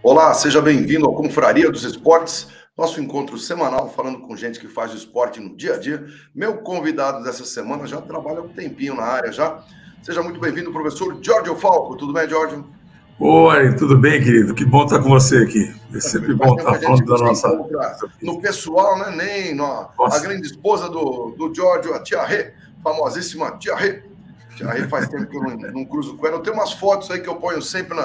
Olá, seja bem-vindo ao Confraria dos Esportes, nosso encontro semanal falando com gente que faz o esporte no dia a dia. Meu convidado dessa semana já trabalha há um tempinho na área já. Seja muito bem-vindo, professor Giorgio Falco. Tudo bem, Giorgio? Oi, tudo bem, querido? Que bom estar com você aqui. É sempre bom estar falando da nossa... No pessoal, né? Nem a grande esposa do Giorgio, a Tia Rê, famosíssima Tia Rê. Tia Rê faz tempo que eu não cruzo com ela. Eu tenho umas fotos aí que eu ponho sempre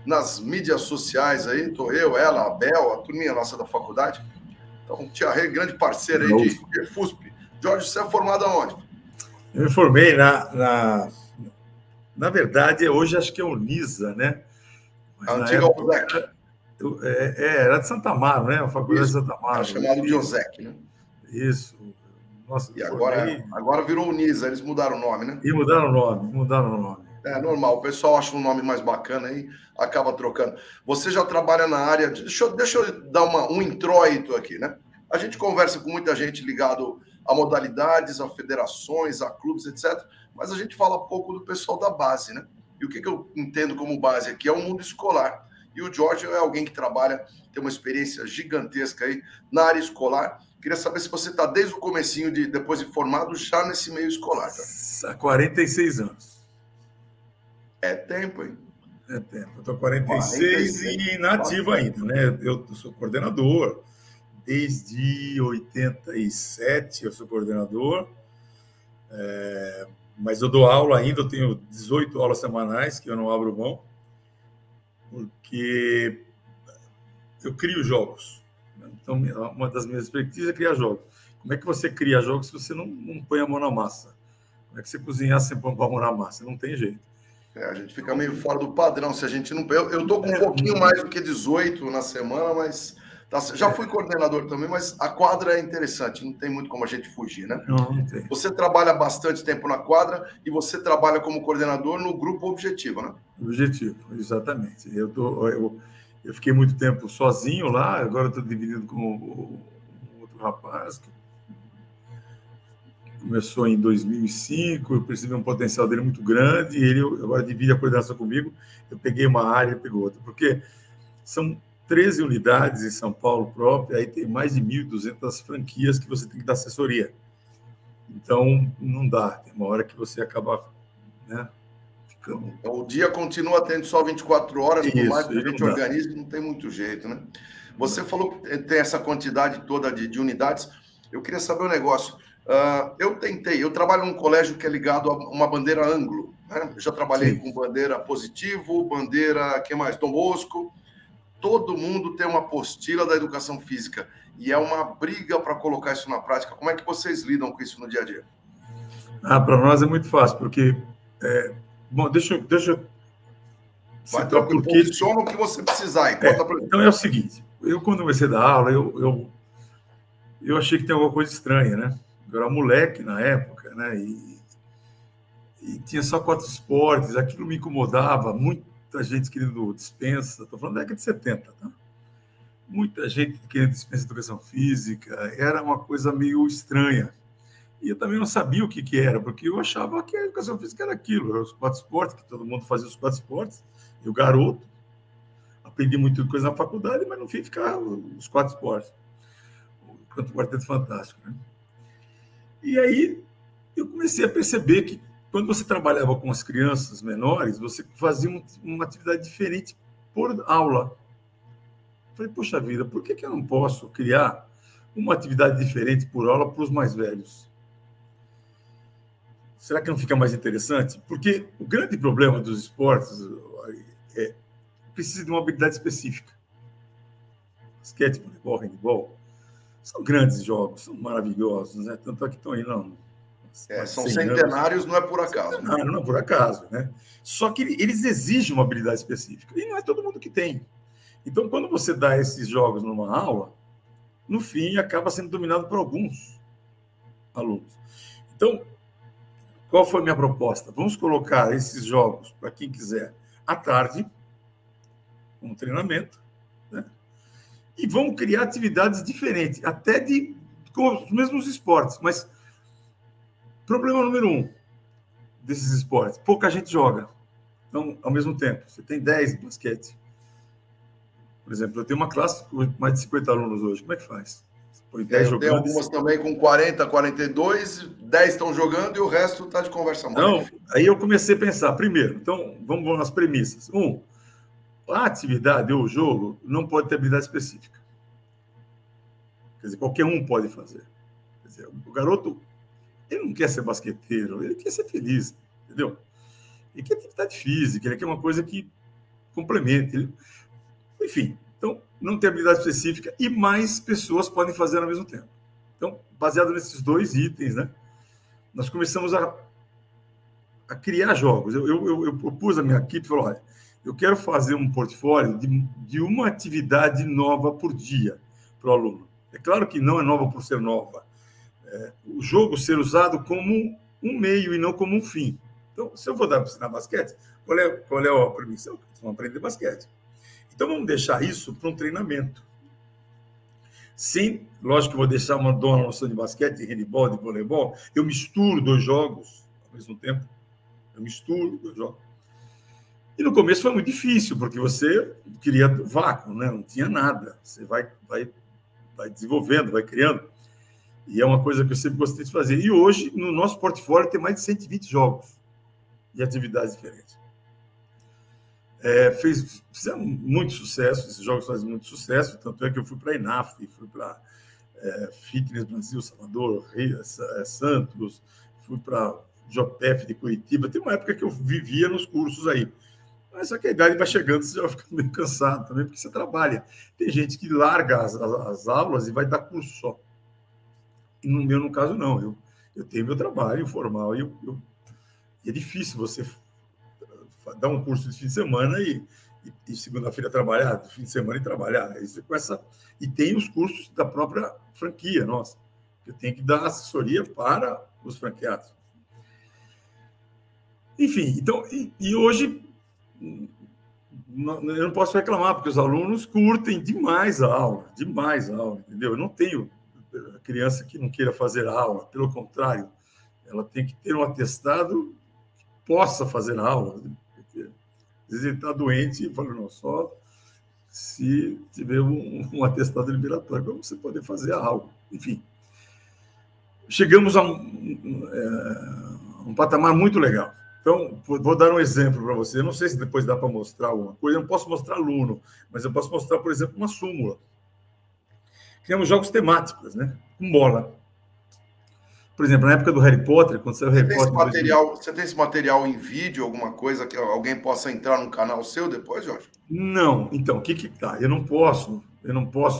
nas mídias sociais aí. Tô eu, ela, a Bel, a turminha nossa da faculdade. Então, Tia Rê, grande parceira aí de FUSP. Giorgio, você é formado aonde? Eu me formei na verdade, hoje acho que é Unisa, né? Mas a antiga USEC. Era de Santa Amaro, né? A faculdade de Santa Amaro. Era chamado de USEC, né? Isso. Nossa, e agora virou Unisa, eles mudaram o nome, né? E mudaram o nome. É normal, o pessoal acha um nome mais bacana aí, acaba trocando. Você já trabalha na área... Deixa eu dar um introito aqui, né? A gente conversa com muita gente ligado a modalidades, a federações, a clubes, etc. Mas a gente fala pouco do pessoal da base, né? E o que eu entendo como base aqui é o mundo escolar. E o Giorgio é alguém que trabalha, tem uma experiência gigantesca aí na área escolar. Queria saber se você está desde o comecinho, depois de formado, já nesse meio escolar. Tá? Há 46 anos. É tempo, hein? É tempo. Eu estou 46 e inativo ainda, né? Eu sou coordenador. Desde 87 eu sou coordenador. Mas eu dou aula ainda, eu tenho 18 aulas semanais que eu não abro mão, porque eu crio jogos. Então, uma das minhas perspectivas é criar jogos. Como é que você cria jogos se você não põe a mão na massa? Como é que você cozinhar sem pôr a mão na massa? Não tem jeito. A gente fica meio fora do padrão se a gente não... Eu estou com um pouquinho mais do que 18 na semana, mas... Já fui coordenador também, mas a quadra é interessante, não tem muito como a gente fugir, né? Não tem. Você trabalha bastante tempo na quadra e você trabalha como coordenador no grupo Objetivo, né? Objetivo, exatamente. Eu fiquei muito tempo sozinho lá, agora estou dividido com um outro rapaz que começou em 2005, eu percebi um potencial dele muito grande, e ele agora divide a coordenação comigo. Eu peguei uma área, ele pegou outra, porque são 13 unidades em São Paulo próprio, aí tem mais de 1.200 franquias que você tem que dar assessoria. Então, não dá. Tem uma hora que você acaba, né, ficando... Então, o dia continua tendo só 24 horas, por mais que a gente organize, não tem muito jeito, né? Você falou que tem essa quantidade toda de unidades. Eu queria saber um negócio. Eu trabalho num colégio que é ligado a uma bandeira ângulo, né? Eu já trabalhei com bandeira positivo, bandeira, que mais? Dom Bosco. Todo mundo tem uma apostila da educação física e é uma briga para colocar isso na prática. Como é que vocês lidam com isso no dia a dia? Para nós é muito fácil, porque... Bom, deixa eu vai tranquilo, posiciona o que você precisar. Então é o seguinte, eu quando comecei a dar aula, eu achei que tem alguma coisa estranha, né? Eu era moleque na época, né? E tinha só 4 esportes, aquilo me incomodava, muita gente querendo dispensa, estou falando da década de 70, tá? Muita gente querendo dispensa de educação física, era uma coisa meio estranha. E eu também não sabia o que era, porque eu achava que a educação física era aquilo, eram os 4 esportes, que todo mundo fazia os 4 esportes, eu garoto, aprendi muita coisa na faculdade, mas no fim ficava os 4 esportes. O Quarteto Fantástico, né? E aí eu comecei a perceber que quando você trabalhava com as crianças menores, você fazia uma atividade diferente por aula. Eu falei, poxa vida, por que eu não posso criar uma atividade diferente por aula para os mais velhos? Será que não fica mais interessante? Porque o grande problema dos esportes é precisa de uma habilidade específica. Basquete, voleibol, handebol, são grandes jogos, são maravilhosos, né? Tanto é que estão aí, não. São centenários, não é por acaso. Não é por acaso, né? Só que eles exigem uma habilidade específica, e não é todo mundo que tem. Então, quando você dá esses jogos numa aula, no fim, acaba sendo dominado por alguns alunos. Então, qual foi a minha proposta? Vamos colocar esses jogos, para quem quiser, à tarde, um treinamento, né? E vamos criar atividades diferentes, até com os mesmos esportes, mas problema número 1 desses esportes, pouca gente joga. Então, ao mesmo tempo, você tem 10 de basquete, Por exemplo, eu tenho uma classe com mais de 50 alunos hoje. Como é que faz? Põe 10 eu tenho algumas também com 40, 42, 10 estão jogando e o resto está de conversa mole. Então, aí eu comecei a pensar, primeiro, então, vamos nas premissas. A atividade ou o jogo não pode ter habilidade específica. Quer dizer, qualquer um pode fazer. Quer dizer, o garoto, ele não quer ser basqueteiro, ele quer ser feliz, entendeu? Ele quer atividade física, ele quer uma coisa que complemente. Enfim, então, não tem habilidade específica e mais pessoas podem fazer ao mesmo tempo. Então, baseado nesses dois itens, né, nós começamos a criar jogos. Eu propus a minha equipe e falei, olha, eu quero fazer um portfólio de uma atividade nova por dia para o aluno. É claro que não é nova por ser nova. O jogo ser usado como um meio e não como um fim. Então, se eu vou dar para ensinar basquete, qual é a premissa? Eles vão aprender basquete. Então, vamos deixar isso para um treinamento. Sim, lógico que vou deixar uma dona noção de basquete, de handebol, de voleibol. Eu misturo dois jogos ao mesmo tempo. Eu misturo dois jogos. E no começo foi muito difícil, porque você queria vácuo, né? Não tinha nada. Você vai desenvolvendo, vai criando. E é uma coisa que eu sempre gostei de fazer. E hoje, no nosso portfólio, tem mais de 120 jogos e atividades diferentes. Fizeram muito sucesso, esses jogos fazem muito sucesso, tanto é que eu fui para a INAF, fui para Fitness Brasil, Salvador, Santos, fui para JPF de Curitiba. Tem uma época que eu vivia nos cursos aí. Mas só que a idade vai chegando, você já vai ficando meio cansado também, porque você trabalha. Tem gente que larga as aulas e vai dar curso só. E no meu, no caso, não. Eu tenho meu trabalho formal e é difícil você dar um curso de fim de semana e segunda-feira trabalhar, de fim de semana e trabalhar. Aí você começa... E tem os cursos da própria franquia, nossa. Eu tenho que dar assessoria para os franqueados. Enfim, então, e hoje eu não posso reclamar, porque os alunos curtem demais a aula, entendeu? Eu não tenho criança que não queira fazer a aula, pelo contrário, ela tem que ter um atestado que possa fazer a aula. Porque, às vezes ele está doente e fala, não, só se tiver um atestado liberatório para você poder fazer a aula. Enfim, chegamos a um patamar muito legal. Então, vou dar um exemplo para você. Eu não sei se depois dá para mostrar alguma coisa. Eu não posso mostrar aluno, mas eu posso mostrar, por exemplo, uma súmula. Criamos jogos temáticos, né? Com bola. Por exemplo, na época do Harry Potter, quando saiu o Harry Potter... Você tem esse material em vídeo, alguma coisa que alguém possa entrar no canal seu depois, Jorge? Não. Então, o que tá? Eu não posso,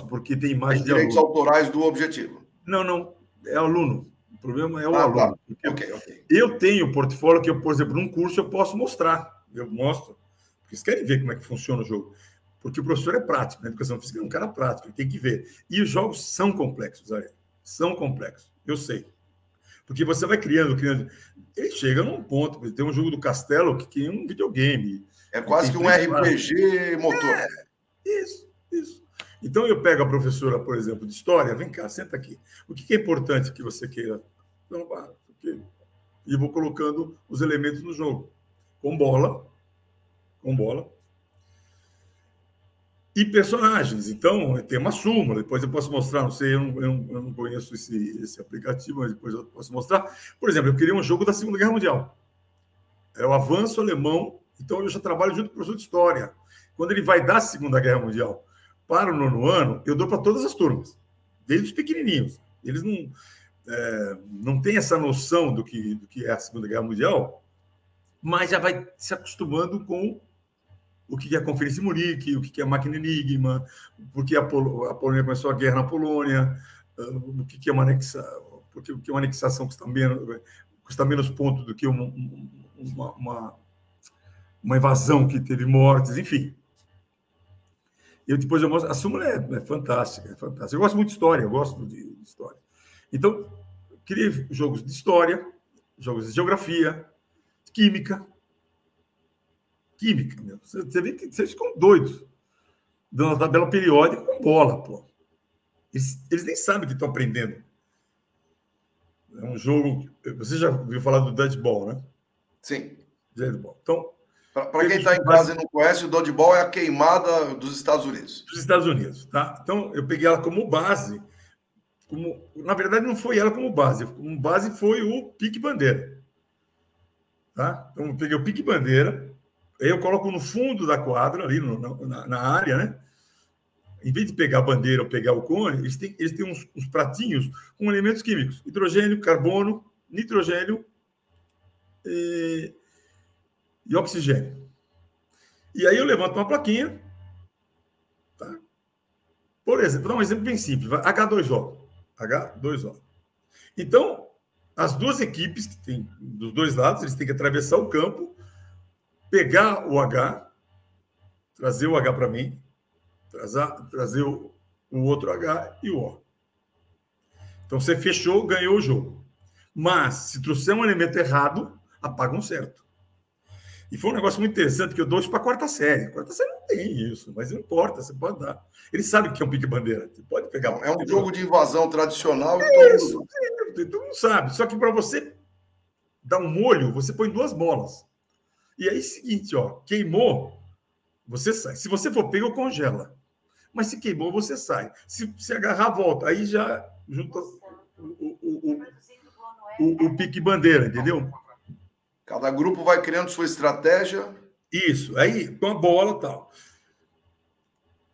porque tem imagem de aluno. Direitos autorais do Objetivo. Não. É aluno. O problema é o aluno. Tá. Okay. Eu tenho portfólio que, por exemplo, num curso eu posso mostrar. Eu mostro. Porque eles querem ver como é que funciona o jogo. Porque o professor é prático. Na educação física é um cara prático. Ele tem que ver. E os jogos são complexos, Ariel. São complexos. Eu sei. Porque você vai criando. Ele chega num ponto. Tem um jogo do Castelo que é um videogame. É quase que um RPG motor. Isso. Então, eu pego a professora, por exemplo, de história, vem cá, senta aqui. O que é importante que você queira? E vou colocando os elementos no jogo. Com bola. E personagens. Então, tem uma súmula. Depois eu posso mostrar, não sei, eu não conheço esse aplicativo, mas depois eu posso mostrar. Por exemplo, eu queria um jogo da Segunda Guerra Mundial. É o avanço alemão. Então, eu já trabalho junto com o professor de história. Quando ele vai dar a Segunda Guerra Mundial para o 9º ano, eu dou para todas as turmas, desde os pequenininhos. Eles não têm essa noção do que é a Segunda Guerra Mundial, mas já vai se acostumando com o que é a Conferência de Munique, o que é a Máquina Enigma, porque a Polônia começou a guerra na Polônia, o que é uma anexação, porque o que é uma anexação custa menos ponto do que uma invasão que teve mortes, enfim. Depois eu mostro. A súmula é fantástica, Eu gosto muito de história, de história. Então, criei jogos de história, jogos de geografia, de química. Meu. Você vê que vocês ficam doidos. Dando uma tabela periódica com bola, pô. Eles nem sabem que estão aprendendo. É um jogo... Você já ouviu falar do dodgeball, né? Sim. Dodgeball. Então, Para quem está em casa e não conhece, o dodgeball é a queimada dos Estados Unidos. Dos Estados Unidos, tá? Então, eu peguei ela como base. Na verdade, não foi ela como base. Como base foi o pique-bandeira. Tá? Então, eu peguei o pique-bandeira, aí eu coloco no fundo da quadra, ali na área, né? Em vez de pegar a bandeira ou pegar o cone, eles têm uns pratinhos com elementos químicos: hidrogênio, carbono, nitrogênio e oxigênio. E aí eu levanto uma plaquinha, tá? Por exemplo, vou dar um exemplo bem simples: H2O. H2O. Então, as duas equipes que tem dos dois lados, eles têm que atravessar o campo, pegar o H, trazer o H para mim, trazer o outro H e o O. Então, você fechou, ganhou o jogo. Mas, se trouxer um elemento errado, apaga um certo. E foi um negócio muito interessante, que eu dou isso para a quarta série. A quarta série não tem isso, mas não importa, você pode dar. Eles sabem que é um pique-bandeira. Você pode pegar. É um jogo de invasão tradicional. Todo mundo sabe. Só que para você dar um molho, você põe duas bolas. E aí, seguinte, ó, queimou, você sai. Se você for pego, congela. Mas se queimou, você sai. Se agarrar, volta. Aí já junta o pique-bandeira, entendeu? Cada grupo vai criando sua estratégia. Isso. Aí, com a bola e tal.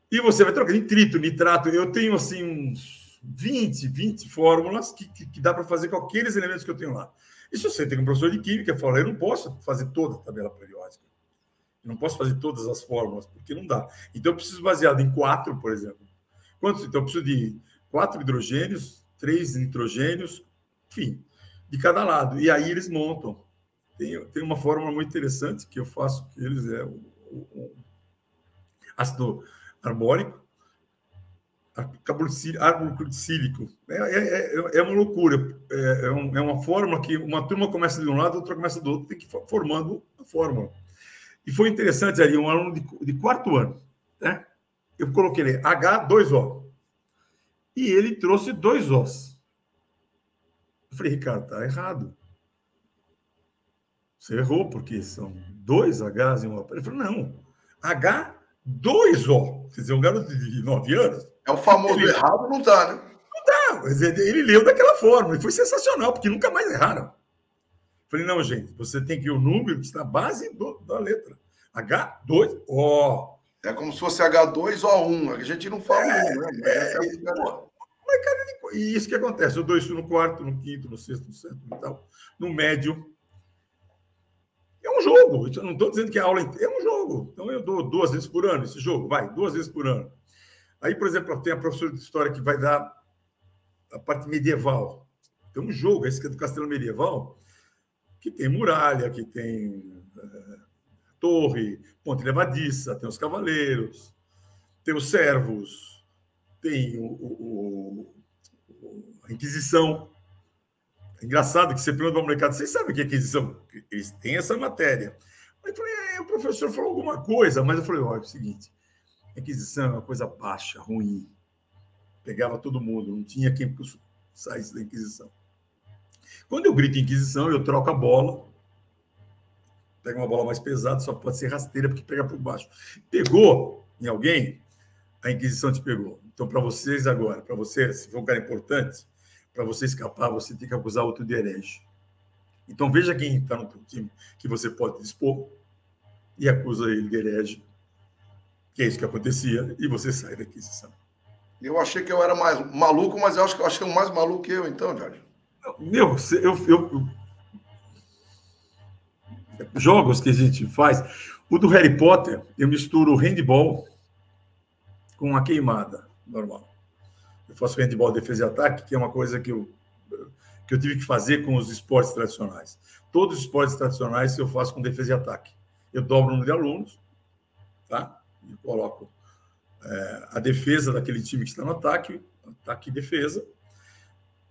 E você vai trocar nitrito, nitrato. Eu tenho, assim, uns 20 fórmulas que dá para fazer com aqueles elementos que eu tenho lá. E se você tem um professor de química, fala, eu não posso fazer toda a tabela periódica. Eu não posso fazer todas as fórmulas, porque não dá. Então, eu preciso baseado em 4, por exemplo. Quantos? Então, eu preciso de 4 hidrogênios, 3 nitrogênios, enfim, de cada lado. E aí eles montam. Tem uma fórmula muito interessante que eu faço, que eles é o ácido arbórico, ácido glicílico. É uma loucura. É uma fórmula que uma turma começa de um lado, outra começa do outro, tem que ir formando a fórmula. E foi interessante ali, um aluno de quarto ano, né? Eu coloquei ele H2O. E ele trouxe 2 Os. Eu falei, Ricardo, tá errado. Você errou, porque são 2 Hs e um O. Ele falou, não, H2O. Quer dizer, um garoto de 9 anos. É o famoso errado, não dá, né? Não dá, mas ele leu daquela forma. E foi sensacional, porque nunca mais erraram. Eu falei, não, gente, você tem que ir o número que está na base da letra. H2O. É como se fosse H2O1. A gente não fala né? E isso que acontece. Eu dou isso no quarto, no quinto, no sexto, no sétimo e tal. No médio. É um jogo. Eu não estou dizendo que a aula é um jogo. Então, eu dou 2 vezes por ano esse jogo. Vai, 2 vezes por ano. Aí, por exemplo, tem a professora de história que vai dar a parte medieval. Tem um jogo, esse que é do Castelo Medieval, que tem muralha, que tem torre, ponte levadiça, tem os cavaleiros, tem os servos, tem a Inquisição. É engraçado que você pergunta para o molecada, vocês sabem o que é Inquisição? Eles têm essa matéria. Aí eu falei, o professor falou alguma coisa, mas eu falei, olha, é o seguinte, a Inquisição é uma coisa baixa, ruim. Pegava todo mundo, não tinha quem saísse da Inquisição. Quando eu grito Inquisição, eu troco a bola, pega uma bola mais pesada, só pode ser rasteira, porque pega por baixo. Pegou em alguém, a Inquisição te pegou. Então, para vocês agora, para você, se for um cara importante, para você escapar, você tem que acusar outro de herege. Então, veja quem está no teu time, que você pode dispor, e acusa ele de herege, que é isso que acontecia, e você sai da Inquisição. Eu achei que eu era mais maluco, mas eu acho que eu achei mais maluco que eu, então, Jorge. Meu, jogos que a gente faz. O do Harry Potter, eu misturo o handball com a queimada normal. Eu faço handball, defesa e ataque, que é uma coisa que eu tive que fazer com os esportes tradicionais. Todos os esportes tradicionais eu faço com defesa e ataque. Eu dobro o número de alunos, tá? E coloco a defesa daquele time que está no ataque e defesa.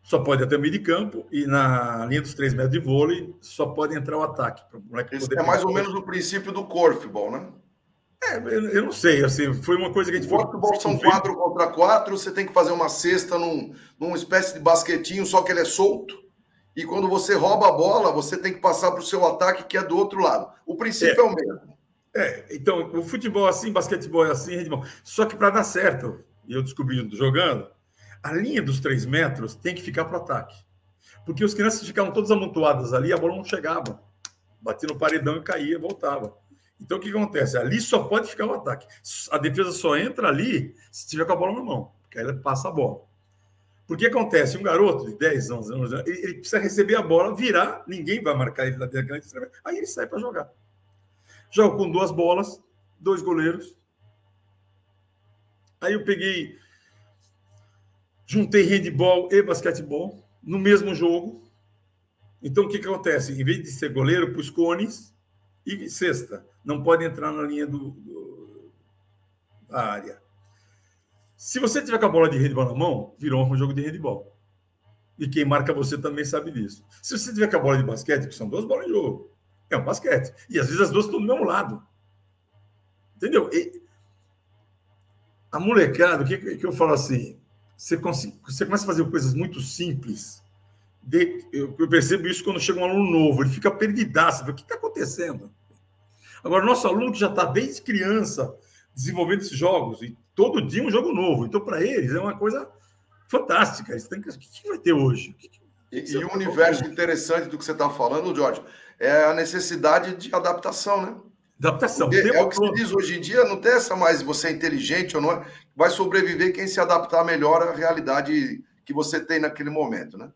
Só pode até o meio de campo, e na linha dos 3 metros de vôlei só pode entrar o ataque. Esse é mais ou menos o princípio do corfball, né? Eu não sei, assim, foi uma coisa que a gente... O corfball são 4 contra 4, você tem que fazer uma cesta numa espécie de basquetinho, só que ele é solto, e quando você rouba a bola, você tem que passar para o seu ataque, que é do outro lado. O princípio é o mesmo. Então, o futebol é assim, basquetebol é assim, handebol. Só que para dar certo, e eu descobri jogando, a linha dos 3 metros tem que ficar para o ataque. Porque os crianças ficavam todas amontoadas ali, a bola não chegava. Batia no paredão e caía, voltava. Então, o que acontece? Ali só pode ficar o ataque. A defesa só entra ali se tiver com a bola na mão, porque aí ele passa a bola. Porque acontece? Um garoto de 10, 11 anos, ele precisa receber a bola, virar, ninguém vai marcar ele na grande, aí ele sai para jogar. Jogo com 2 bolas, 2 goleiros. Aí eu peguei, juntei handebol e basquetebol no mesmo jogo. Então, o que acontece? Em vez de ser goleiro, para os cones e cesta. Não pode entrar na linha da área. Se você tiver com a bola de handebol na mão, virou um jogo de handebol. E quem marca você também sabe disso. Se você tiver com a bola de basquete, que são 2 bolas em jogo, é um basquete. E às vezes as 2 estão do mesmo lado. Entendeu? E a molecada, o que eu falo assim? Você começa a fazer coisas muito simples. Eu percebo isso quando chega um aluno novo, ele fica perdidaço. O que está acontecendo? Agora, o nosso aluno que já está desde criança desenvolvendo esses jogos, e todo dia um jogo novo. Então, para eles, é uma coisa fantástica. Eles têm que... O que vai ter hoje? E o universo interessante do que você está falando, Jorge, é a necessidade de adaptação, né? Adaptação. É o que se diz hoje em dia, não tem essa mais você é inteligente ou não é. Vai sobreviver quem se adaptar melhor à realidade que você tem naquele momento, né?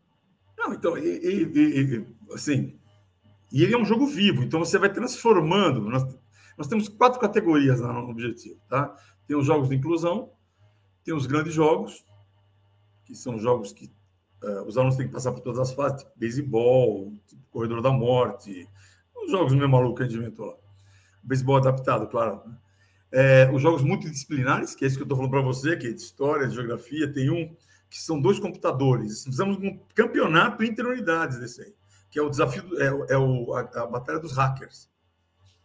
Não, então, assim, e ele é um jogo vivo, então você vai transformando. Nós temos 4 categorias no objetivo, tá? Tem os jogos de inclusão, tem os grandes jogos, que são jogos que os alunos têm que passar por todas as fases, tipo beisebol, tipo Corredor da Morte, os jogos meio malucos que a gente inventou lá. Beisebol adaptado, claro. Os jogos multidisciplinares, que é isso que eu estou falando para você, que é de história, de geografia, tem um que são 2 computadores. Precisamos de um campeonato interunidades desse aí, que é o desafio, a batalha dos hackers.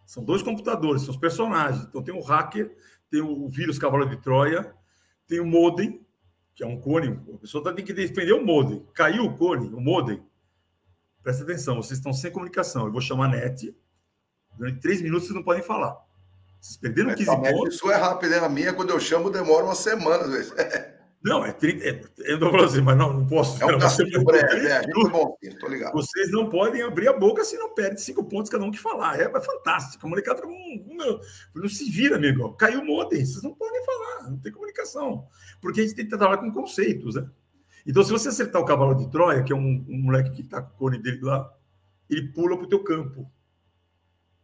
São 2 computadores, são os personagens. Então tem o hacker, tem o vírus cavalo de Troia, tem o modem, que é um cone. A pessoa tem que defender o modem. Caiu o cone, o modem. Presta atenção, vocês estão sem comunicação. Eu vou chamar a NET. Durante 3 minutos vocês não podem falar. Vocês perderam 15 pontos. Isso é rápido, né? A minha, quando eu chamo, demora uma semana, às vezes. Não, é 30. Eu não vou assim, mas não posso. É um castigo breve, a gente é bom, tô ligado. Vocês não podem abrir a boca se não perde 5 pontos cada um que falar. É fantástico. A molecada fica. Não se vira, amigo. Caiu o modem. Vocês não podem falar. Não tem comunicação. Porque a gente tem que trabalhar com conceitos, né? Então, se você acertar o cavalo de Troia, que é um moleque que está com o cone dele lá, ele pula para o teu campo.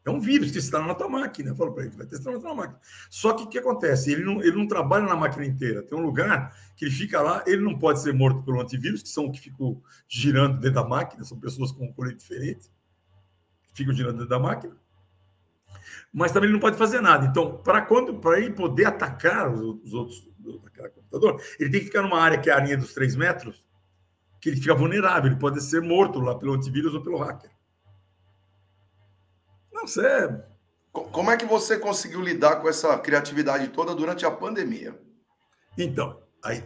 É um vírus que está na tua máquina. Eu falo para ele, vai testar na tua máquina. Só que o que acontece? Ele não trabalha na máquina inteira. Tem um lugar que ele fica lá, ele não pode ser morto pelo antivírus, que são os que ficam girando dentro da máquina, são pessoas com um colete diferente, que ficam girando dentro da máquina. Mas também ele não pode fazer nada. Então, para ele poder atacar os outros daquele computador, ele tem que ficar numa área que é a linha dos 3 metros, que ele fica vulnerável, ele pode ser morto lá pelo antivírus ou pelo hacker. Não, sério. Como é que você conseguiu lidar com essa criatividade toda durante a pandemia? Então, aí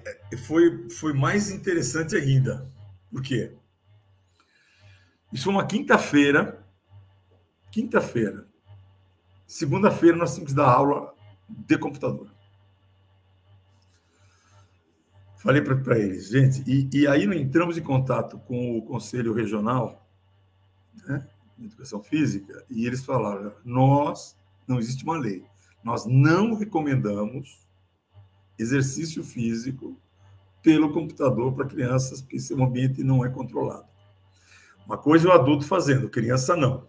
foi mais interessante ainda. Por quê? Isso foi uma quinta-feira. Segunda-feira nós tínhamos que dar aula de computador. Falei para eles, gente, e aí nós entramos em contato com o Conselho Regional, né, de Educação Física, e eles falaram, não existe uma lei, nós não recomendamos exercício físico pelo computador para crianças, porque esse ambiente não é controlado. Uma coisa é o adulto fazendo, criança não.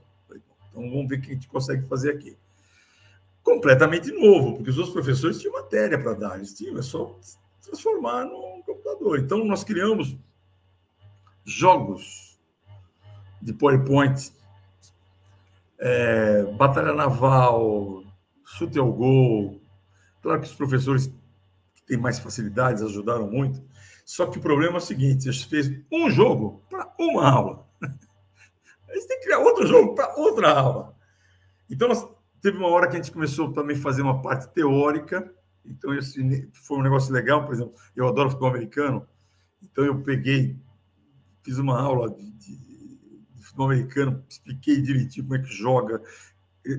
Então vamos ver o que a gente consegue fazer aqui. Completamente novo, porque os outros professores tinham matéria para dar, eles tinham, é só transformar no computador. Então nós criamos jogos de PowerPoint, batalha naval, chute ao gol. Claro que os professores que têm mais facilidades ajudaram muito, só que o problema é o seguinte, a gente fez um jogo para uma aula. A gente tem que criar outro jogo para outra aula. Então, teve uma hora que a gente começou também a fazer uma parte teórica, então isso foi um negócio legal, por exemplo, eu adoro futebol americano, então eu fiz uma aula de futebol americano, expliquei direitinho como é que joga,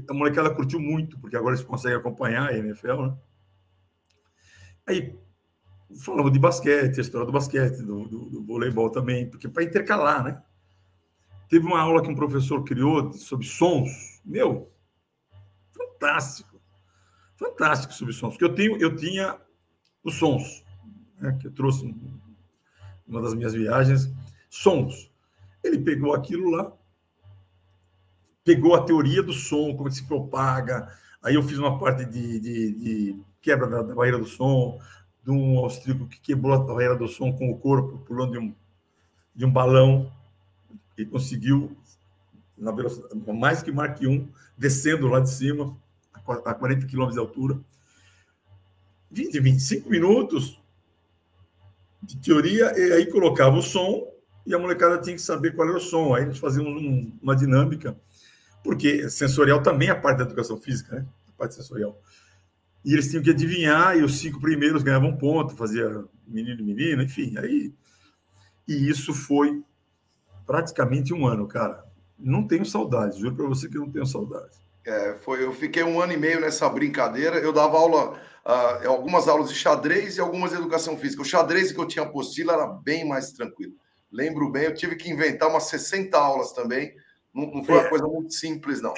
a molecada curtiu muito, porque agora eles conseguem acompanhar a NFL, né? Aí falamos de basquete, a história do basquete, do voleibol também, porque para intercalar, né? Teve uma aula que um professor criou sobre sons. Meu, fantástico. Fantástico sobre sons. Porque eu tinha os sons, né, que eu trouxe uma das minhas viagens, sons. Ele pegou aquilo lá, pegou a teoria do som, como se propaga. Aí eu fiz uma parte de quebra da barreira do som, de um austríaco que quebrou a barreira do som com o corpo, pulando de um balão, e conseguiu, na velocidade, mais que Mach 1, descendo lá de cima, a 40 km de altura. 20, 25 minutos de teoria, e aí colocava o som, e a molecada tinha que saber qual era o som. Aí nós fazíamos uma dinâmica, porque sensorial também é parte da educação física, né? A parte sensorial. E eles tinham que adivinhar, e os 5 primeiros ganhavam ponto, fazia menino e menina, enfim. Aí, e isso foi praticamente 1 ano, cara. Não tenho saudades, juro para você que não tenho saudades. Eu fiquei 1 ano e meio nessa brincadeira. Eu dava aula, algumas aulas de xadrez e algumas de educação física. O xadrez que eu tinha apostila era bem mais tranquilo. Lembro bem, eu tive que inventar umas 60 aulas também. Não foi uma coisa muito simples, não.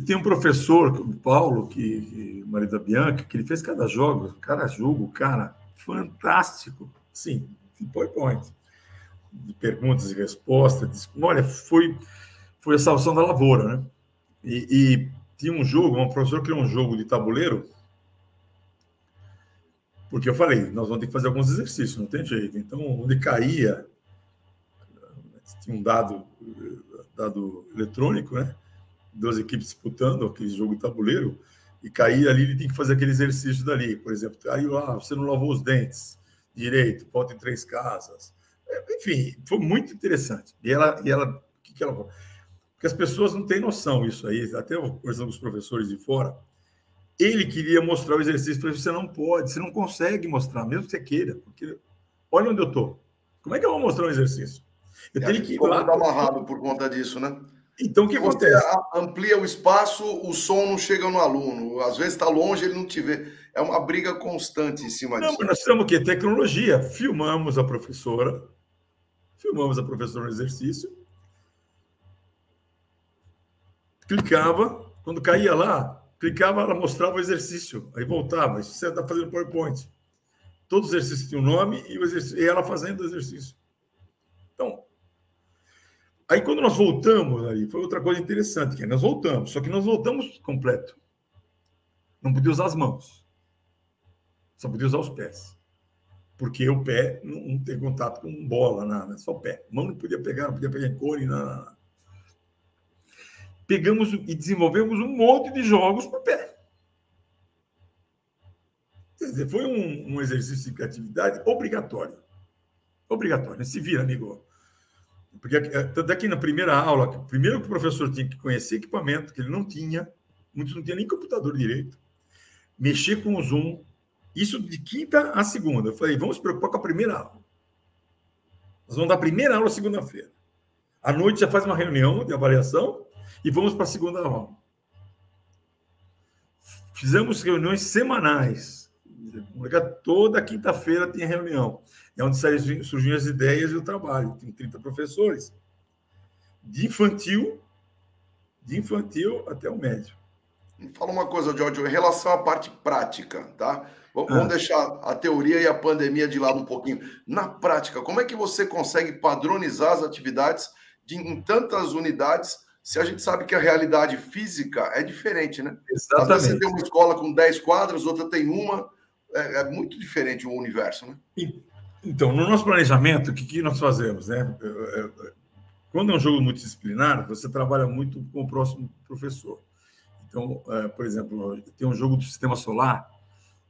Tem um professor, o Paulo, o marido da Bianca, que ele fez cada jogo, cara, fantástico. Sim, de PowerPoint, de perguntas e respostas. Olha, foi a salvação da lavoura, né? E tinha um jogo, um professor criou um jogo de tabuleiro, porque eu falei, nós vamos ter que fazer alguns exercícios, não tem jeito. Então, onde caía, tinha um dado eletrônico, né? 2 equipes disputando aquele jogo de tabuleiro, e caía ali, ele tinha que fazer aquele exercício dali. Por exemplo, caiu lá, você não lavou os dentes direito, volta em 3 casas. Enfim, foi muito interessante. E ela, o que ela falou? Porque as pessoas não têm noção disso aí, até conversando com os professores de fora, ele queria mostrar o exercício, mas você não pode, você não consegue mostrar, mesmo que você queira, porque olha onde eu estou. Como é que eu vou mostrar um exercício? Eu tenho que ir lá. Amarrado por conta disso, né? Então, o que acontece? Você amplia o espaço, o som não chega no aluno. Às vezes está longe, ele não te vê. É uma briga constante em cima disso. Mas nós temos o quê? Tecnologia. Filmamos a professora no exercício, clicava, quando caía lá, ela mostrava o exercício, aí voltava. Isso você está fazendo PowerPoint. Todos os exercícios tinham nome e ela fazendo o exercício. Então, aí quando nós voltamos, aí foi outra coisa interessante, que nós voltamos, só que nós voltamos completo. Não podia usar as mãos, só podia usar os pés, porque o pé não tem contato com bola, nada, só o pé. A mão não podia pegar em cone, nada. Pegamos e desenvolvemos um monte de jogos para o pé. Quer dizer, foi um exercício de criatividade obrigatório. Obrigatório. Se vira, amigo. Porque tanto é que na primeira aula, primeiro que o professor tinha que conhecer equipamento, que ele não tinha, muitos não tinham nem computador direito, mexer com o Zoom, isso de quinta a segunda. Eu falei, vamos se preocupar com a primeira aula. Nós vamos dar a primeira aula segunda-feira. À noite já faz uma reunião de avaliação e vamos para a segunda aula. Fizemos reuniões semanais. Toda quinta-feira tinha reunião. É onde surgiam as ideias e o trabalho. Tem 30 professores. De infantil até o médio. Fala uma coisa, Jorge, em relação à parte prática, tá? Vamos deixar a teoria e a pandemia de lado um pouquinho. Na prática, como é que você consegue padronizar as atividades em tantas unidades, se a gente sabe que a realidade física é diferente, né? Exatamente. Às vezes você tem uma escola com 10 quadras, outra tem uma. É muito diferente o universo, né? Então, no nosso planejamento, o que nós fazemos, né? Quando é um jogo multidisciplinar, você trabalha muito com o próximo professor. Então, por exemplo, tem um jogo do Sistema Solar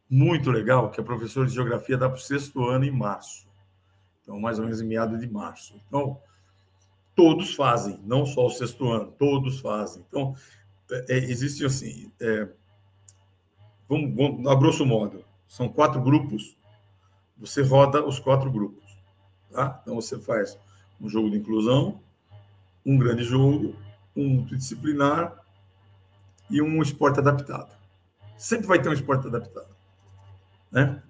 muito legal, que a professora de Geografia dá para o 6º ano em março. Então, mais ou menos em meados de março. Então, todos fazem, não só o 6º ano, todos fazem. Então, existe assim, vamos, a grosso modo, são 4 grupos, você roda os 4 grupos. Tá? Então, você faz um jogo de inclusão, um grande jogo, um multidisciplinar e um esporte adaptado. Sempre vai ter um esporte adaptado, né?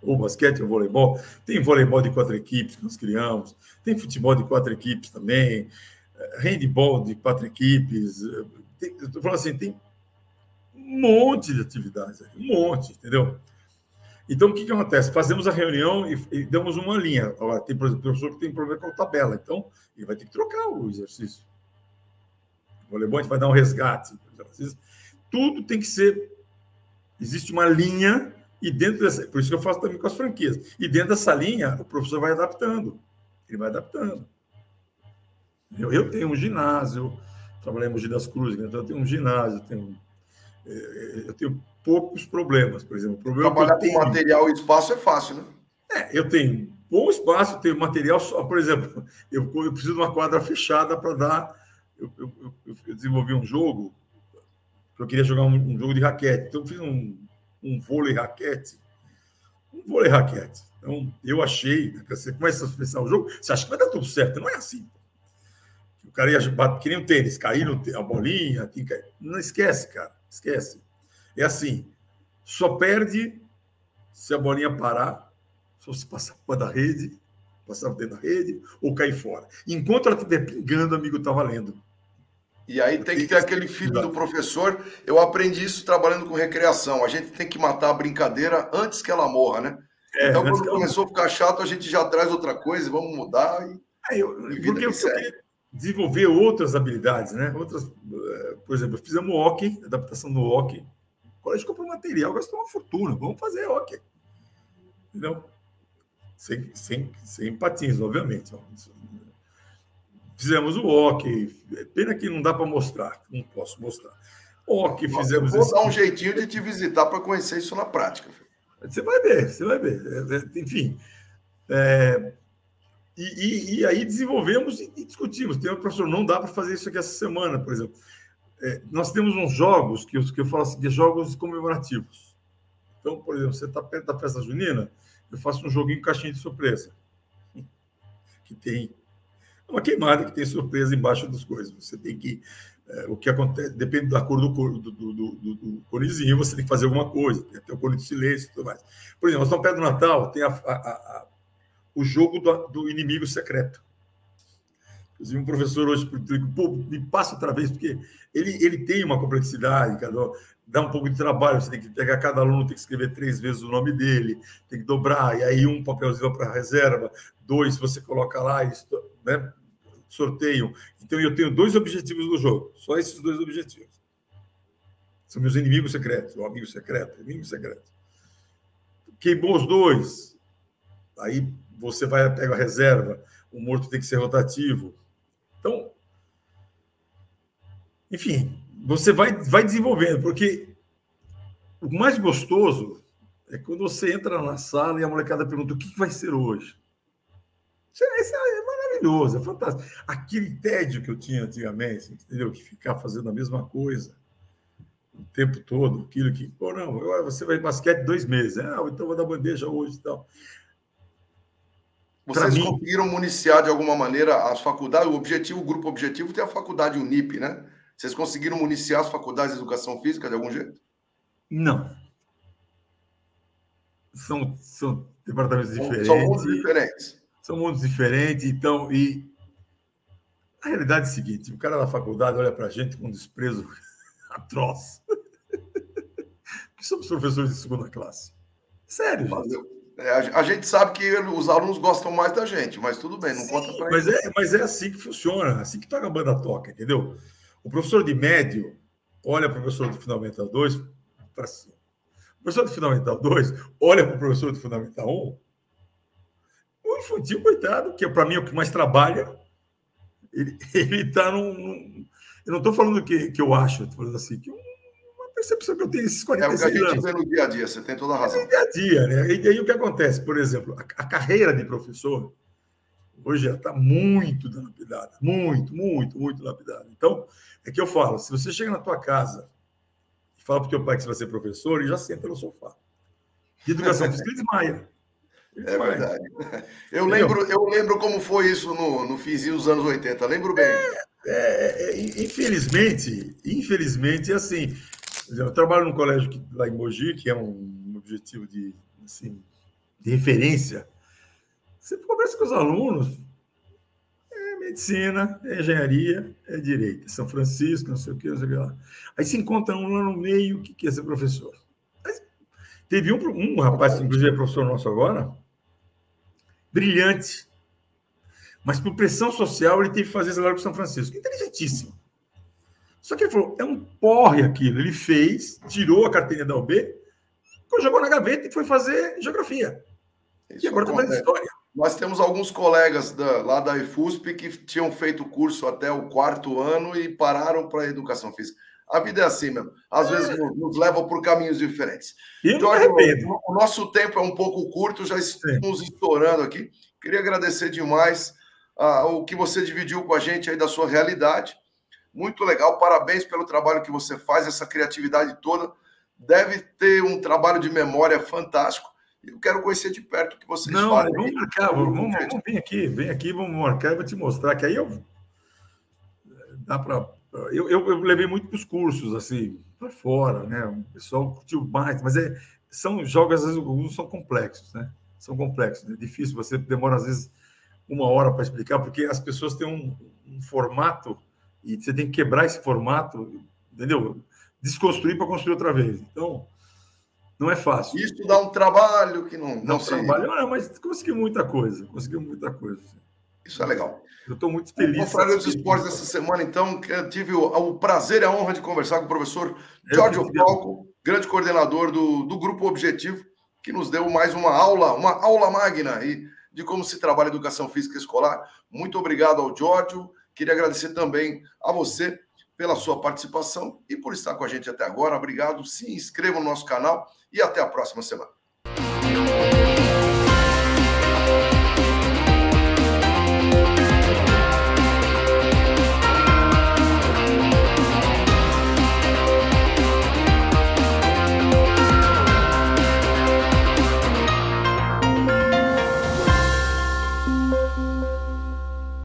Ou basquete, ou voleibol. Tem voleibol de 4 equipes que nós criamos, tem futebol de 4 equipes também, handball de 4 equipes. Estou falando assim, tem um monte de atividades, um monte, entendeu? Então, o que acontece? Fazemos a reunião e damos uma linha. Olha, tem, por exemplo, professor que tem problema com a tabela, então ele vai ter que trocar o exercício. O voleibol, a gente vai dar um resgate. Tudo tem que ser... Existe uma linha e dentro dessa... Por isso que eu faço também com as franquias. E dentro dessa linha, o professor vai adaptando. Ele vai adaptando. Eu tenho um ginásio, trabalhei em Mogi das Cruzes, então eu tenho um ginásio, eu tenho poucos problemas, por exemplo. Trabalhar com material e espaço é fácil, né? Eu tenho bom espaço, tenho material só, por exemplo, eu preciso de uma quadra fechada para dar... Eu desenvolvi um jogo, eu queria jogar um jogo de raquete, então eu fiz um vôlei raquete. Então, eu achei, você começa a pensar o jogo, você acha que vai dar tudo certo, não é assim. O cara ia bater, que nem o tênis, cair a bolinha, não esquece, cara, esquece. É assim, só perde se a bolinha parar, se você passar por da rede, passar dentro da rede, ou cair fora. Enquanto ela estiver pegando, amigo, está valendo. E aí tem que ter aquele feeling do professor. Eu aprendi isso trabalhando com recreação. A gente tem que matar a brincadeira antes que ela morra, né? Então, quando começou a ficar chato, a gente já traz outra coisa, vamos mudar. Porque eu queria desenvolver outras habilidades, né? Por exemplo, fizemos hockey, adaptação do hockey. O colégio comprou material, gastou uma fortuna. Vamos fazer hockey. Entendeu? Sem patins, obviamente. Fizemos o hockey. Pena que não dá para mostrar. Não posso mostrar. Hockey, fizemos isso. Vou dar um jeitinho de te visitar para conhecer isso na prática. Você vai ver. Enfim. E aí desenvolvemos e discutimos. Tem um professor, não dá para fazer isso aqui essa semana, por exemplo. Nós temos uns jogos que eu falo assim, de jogos comemorativos. Então, por exemplo, você está perto da festa junina, eu faço um joguinho caixinha de surpresa. Que tem uma queimada que tem surpresa embaixo das coisas. Você tem que... o que acontece, depende da cor do conezinho, você tem que fazer alguma coisa. Tem até o cone de silêncio e tudo mais. Por exemplo, nós estamos perto do Natal, tem o jogo do inimigo secreto. Inclusive, um professor hoje me passa outra vez, porque ele tem uma complexidade, dá um pouco de trabalho, você tem que pegar cada aluno, tem que escrever 3 vezes o nome dele, tem que dobrar, e aí um papelzinho para a reserva, 2 você coloca lá, né? Sorteio. Então, eu tenho 2 objetivos do jogo, só esses 2 objetivos. São meus inimigos secretos, o amigo secreto, inimigo secreto. Queimou os 2, aí você pega a reserva, o morto tem que ser rotativo. Então, enfim, você vai desenvolvendo, porque o mais gostoso é quando você entra na sala e a molecada pergunta o que vai ser hoje. Isso é maravilhoso, é fantástico. Aquele tédio que eu tinha antigamente, entendeu? Que ficar fazendo a mesma coisa o tempo todo, aquilo que, não, agora você vai basquete 2 meses, então vou dar bandeja hoje e tal. Vocês conseguiram municiar de alguma maneira as faculdades? O grupo objetivo tem a faculdade Unip, né? Vocês conseguiram municiar as faculdades de educação física de algum jeito? Não. São departamentos diferentes. São mundos diferentes. São mundos diferentes, então, e a realidade é a seguinte, o cara da faculdade olha para a gente com um desprezo atroz. Porque somos professores de segunda classe. Sério, gente. A gente sabe que os alunos gostam mais da gente, mas tudo bem, não conta para eles. Mas é assim que funciona, assim que toca a banda toca, entendeu? O professor de médio olha para o professor de Fundamental 2 para cima. O professor de Fundamental 2 olha para o professor de Fundamental 1. O infantil, coitado, que para mim é o que mais trabalha, ele está num... Eu não estou falando que eu acho, estou falando assim, que uma percepção que eu tenho nesses 46 anos. É o que a gente vê no dia a dia, você tem toda a razão. No dia a dia, né? E aí o que acontece? Por exemplo, a carreira de professor hoje já está muito lapidada, muito lapidada. Então, é que eu falo, se você chega na tua casa e fala para o teu pai que você vai ser professor, ele já senta no sofá. De educação física, ele desmaia. É verdade. Eu lembro como foi isso no finzinho dos anos 80. Lembro bem. Infelizmente, assim, eu trabalho num colégio lá em Mogi, que é um objetivo assim, de referência. Você conversa com os alunos, é medicina, é engenharia, é direito, São Francisco, não sei o que, não sei o que lá. Aí se encontra um lá no meio que quer ser professor. Mas teve um rapaz, que inclusive é professor nosso agora, brilhante, mas por pressão social ele teve que fazer esse lá para São Francisco. Inteligentíssimo. Só que ele falou, é um porre aquilo. Ele fez, tirou a carteirinha da UB, jogou na gaveta e foi fazer geografia. Isso e agora está fazendo história. Nós temos alguns colegas lá da IFUSP que tinham feito o curso até o 4º ano e pararam para a educação física. A vida é assim mesmo. Às vezes nos leva por caminhos diferentes. Jorge, o nosso tempo é um pouco curto, já estamos estourando aqui. Queria agradecer demais o que você dividiu com a gente aí da sua realidade. Muito legal, parabéns pelo trabalho que você faz, essa criatividade toda. Deve ter um trabalho de memória fantástico. Eu quero conhecer de perto o que vocês fazem. Vamos marcar, vamos vem aqui, vamos marcar, eu vou te mostrar, que aí dá para... Eu levei muito para os cursos, assim, para fora, né? O pessoal curtiu mais, mas são jogos, às vezes, alguns são complexos, né? São complexos, é difícil, você demora, às vezes, 1 hora para explicar, porque as pessoas têm um formato e você tem que quebrar esse formato, entendeu? Desconstruir para construir outra vez. Então, não é fácil. Isso dá um trabalho que não se... Trabalho, mas consegui muita coisa. Isso é legal. Eu estou muito feliz. No Confraria dos Esportes dessa semana, então, eu tive o prazer e a honra de conversar com o professor Jorge Falco, grande coordenador do Grupo Objetivo, que nos deu mais uma aula magna aí de como se trabalha a educação física escolar. Muito obrigado ao Giorgio. Queria agradecer também a você pela sua participação e por estar com a gente até agora. Obrigado. Se inscreva no nosso canal e até a próxima semana.